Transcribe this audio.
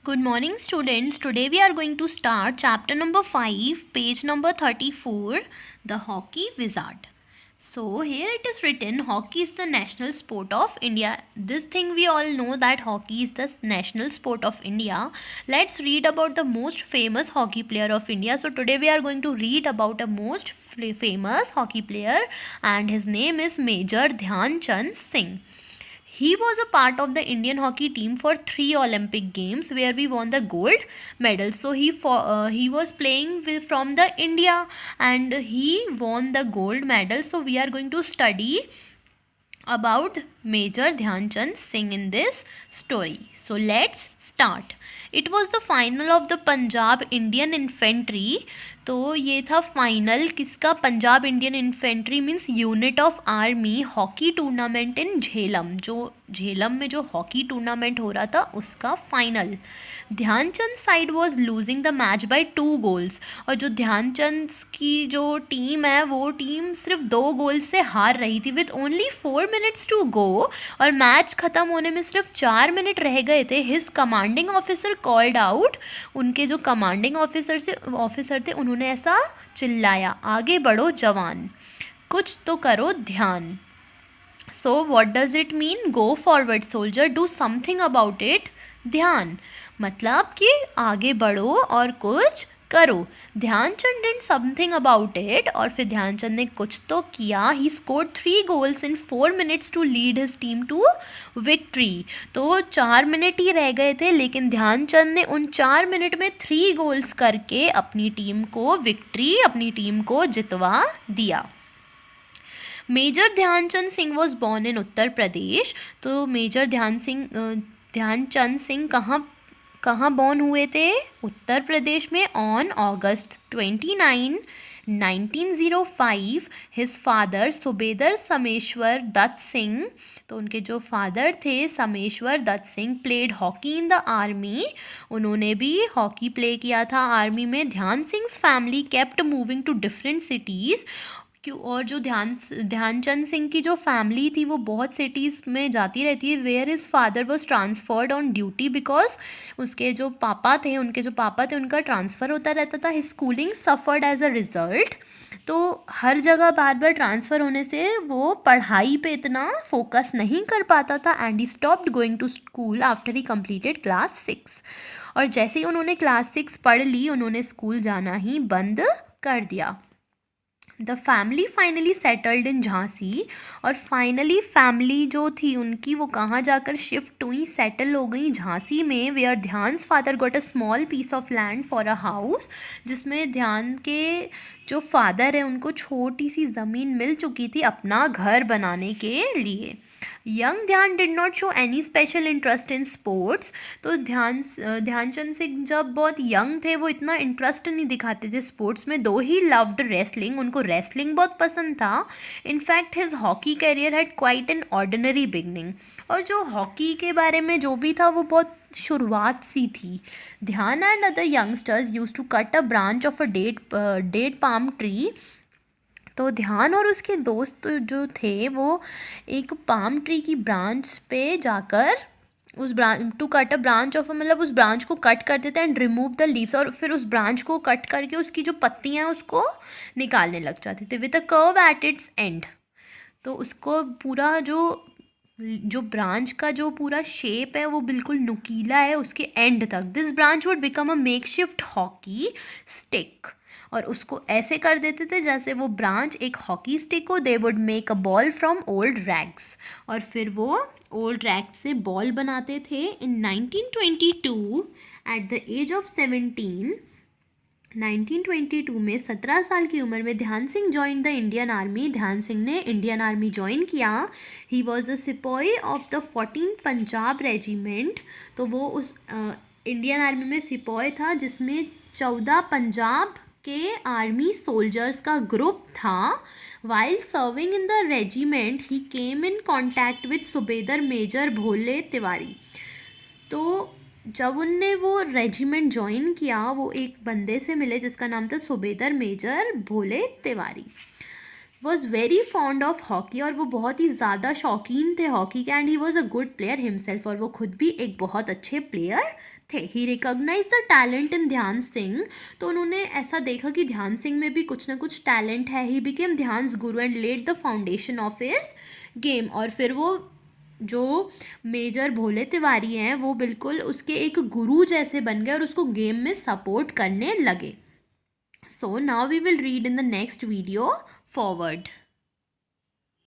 Good morning, students. Today we are going to start chapter number 5, page number 34, The Hockey Wizard. So, here it is written hockey is the national sport of India. This thing we all know that hockey is the national sport of India. Let's read about the most famous hockey player of India. So, today we are going to read about a most famous hockey player, and his name is Major Dhyan Chand Singh. He was a part of the Indian hockey team for 3 Olympic Games where we won the gold medal. So he was playing from the India and he won the gold medal. So we are going to study about Major Dhyan Chand Singh in this story. So let's start. It was the final of the Punjab Indian Infantry. तो ये था final किसका? Punjab Indian infantry means unit of army hockey tournament इन झेलम, जो झेलम में जो hockey tournament हो रहा था उसका final. Dhyanchand side was losing the match by 2 goals. और जो ध्यानचंद की जो टीम है वो टीम सिर्फ 2 गोल से हार रही थी with only 4 minutes to go. और मैच ख़त्म होने में सिर्फ 4 मिनट रह गए थे. His commanding officer called out. उनके जो कमांडिंग ऑफिसर थे उन्होंने ऐसा चिल्लाया, आगे बढ़ो जवान, कुछ तो करो Dhyan. So what does it mean? Go forward soldier, do something about it. Dhyan मतलब कि आगे बढ़ो और कुछ करो. Dhyanchand did something about it और फिर ध्यानचंद ने कुछ तो किया. He scored 3 goals in 4 minutes to lead his team to victory. तो 4 मिनट ही रह गए थे लेकिन ध्यानचंद ने उन 4 मिनट में 3 गोल्स करके अपनी टीम को विक्ट्री, अपनी टीम को जितवा दिया. Major Dhyanchand Singh was born in Uttar Pradesh. तो मेजर ध्यानचंद सिंह कहाँ बॉर्न हुए थे? उत्तर प्रदेश में on August 29, 1905. His father subedar Sameshwar Dutt Singh, तो उनके जो फादर थे Sameshwar Dutt Singh, played hockey in the army. उन्होंने भी हॉकी प्ले किया था आर्मी में. Dhyan Singh family kept moving to different cities. क्यों? और जो ध्यानचंद सिंह की जो फैमिली थी वो बहुत सिटीज़ में जाती रहती है. Where his father was transferred on duty because उनके जो पापा थे उनका ट्रांसफ़र होता रहता था. His schooling suffered as a result. तो हर जगह बार बार ट्रांसफ़र होने से वो पढ़ाई पे इतना फोकस नहीं कर पाता था. And he stopped going to school after he completed class 6. और जैसे ही उन्होंने क्लास 6 पढ़ ली उन्होंने स्कूल जाना ही बंद कर दिया. The family finally settled in Jhansi. और फाइनली फैमिली जो थी उनकी वो कहाँ जाकर शिफ्ट हुई, सेटल हो गई झांसी में. Where Dhyan's father got a small piece of land for a house, जिसमें ध्यान के जो फादर है उनको छोटी सी ज़मीन मिल चुकी थी अपना घर बनाने के लिए. यंग ध्यान did not show any special interest in sports. तो ध्यानचंद सिंह जब बहुत यंग थे वो इतना इंटरेस्ट नहीं दिखाते थे स्पोर्ट्स में. दो ही लव्ड रेसलिंग, उनको रेसलिंग बहुत पसंद था. In fact his hockey career had quite an ordinary beginning. और जो हॉकी के बारे में जो भी था वो बहुत शुरुआत सी थी. Dhyan and other youngsters use to cut a branch of a dead palm tree. तो ध्यान और उसके दोस्त जो थे वो एक पाम ट्री की ब्रांच पे जाकर उस branch to cut a branch off, मतलब उस ब्रांच को कट कर देते हैं एंड रिमूव द लीव्स. और फिर उस ब्रांच को कट करके उसकी जो पत्तियां हैं उसको निकालने लग जाते थे with a curve at its and. तो उसको पूरा जो ब्रांच का जो पूरा शेप है वो बिल्कुल नुकीला है उसके एंड तक. This branch would become a makeshift hockey stick. और उसको ऐसे कर देते थे जैसे वो ब्रांच एक हॉकी स्टिक हो. They would make a ball from old rags. और फिर वो ओल्ड रैग्स से बॉल बनाते थे. इन 1922 एट द एज ऑफ 1922 में 17 साल की उम्र में Dhyan Singh join the Indian army. ध्यान सिंह ने इंडियन आर्मी ज्वाइन किया. ही वॉज अ सिपाही ऑफ द 14 पंजाब रेजिमेंट. तो वो उस इंडियन आर्मी में सिपाही था जिसमें 14 पंजाब के आर्मी सोल्जर्स का ग्रुप था. While serving in the regiment he came in contact with subedar major Bhole Tiwari. तो जब उनने वो रेजिमेंट ज्वाइन किया वो एक बंदे से मिले जिसका नाम था subedar major Bhole Tiwari. Was very fond of hockey, और वो बहुत ही ज़्यादा शौकीन थे हॉकी के, and he was a good player himself, और वो खुद भी एक बहुत अच्छे प्लेयर थे. He recognise the talent in Dhyan Singh. तो उन्होंने ऐसा देखा कि ध्यान सिंह में भी कुछ ना कुछ टैलेंट है. ही became Dhyan's guru and led the foundation of his game. और फिर वो जो मेजर भोले तिवारी हैं वो बिल्कुल उसके एक गुरु जैसे बन गए और उसको गेम में सपोर्ट करने लगे. So now we will read in the next video. Forward.